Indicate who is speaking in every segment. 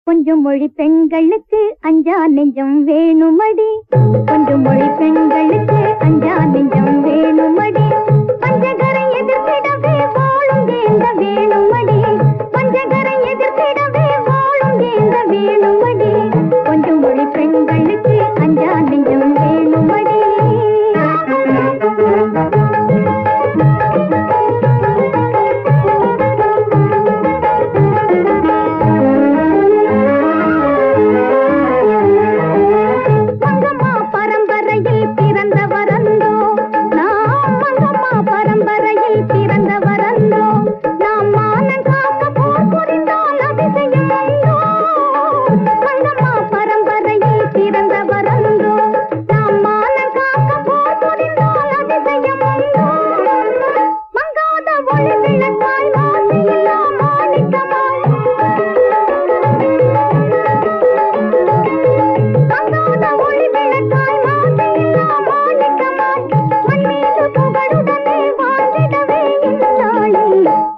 Speaker 1: கொஞ்சம் மொழி பெண்களுக்கு அஞ்சா நெஞ்சம் வேணுமடி, கொஞ்சம் மொழி பெண்களுக்கு அஞ்சா நெஞ்சம் வேணுமடி, பஞ்சகரை எதிர்த்திடவே வாழும் ஏந்த வேணுமடி, பஞ்சகரை எதிர்த்திடவே வாழும் ஏந்த வேணுமடி, கொஞ்சம் மொழி பெண்களுக்கு அஞ்சா நெஞ்சம் வேணுமடி.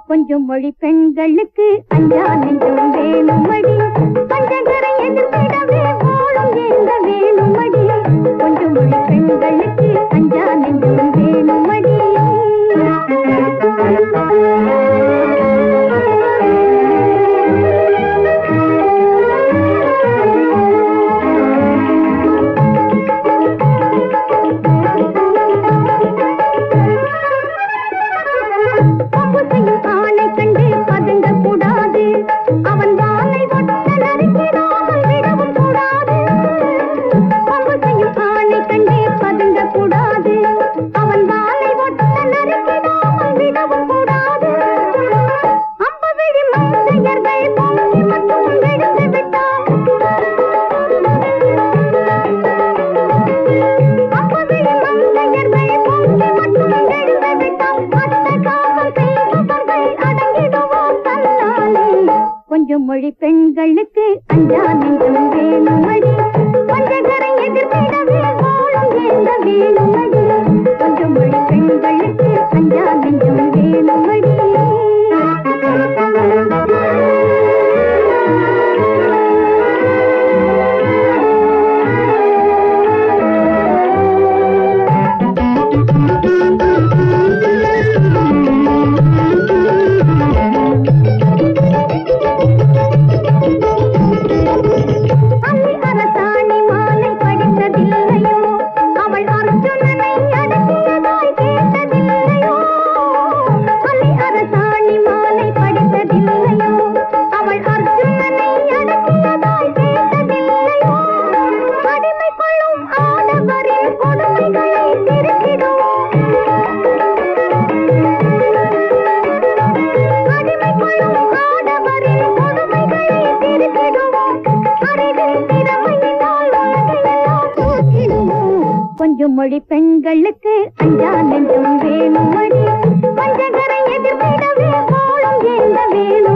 Speaker 1: கொஞ்சம் மொழி பெண்களுக்கு அஞ்சா நெஞ்சம் வேணுமடி, பஞ்சகரை எதிர்த்திடவே வாழும் ஏந்த வேணுமடி, கொஞ்சம் மொழி பெண்களுக்கு அஞ்சா நெஞ்சம் வேணுமடி. கொஞ்சம் மொழி பெண்களுக்கு அஞ்சா நெஞ்சம் வேணுமடி, பஞ்சகரை எதிர்த்திடவே வாழும் ஏந்த வேணுமடி, கொஞ்சம் மொழி பெண்களுக்கு அஞ்சா நெஞ்சம் வேணுமடி. கொஞ்சம் மொழி பெண்களுக்கு அஞ்சா நெஞ்சம் வேணுமடி, பஞ்சகரை எதிர்த்திடவே வாழும் ஏந்த வேணும்.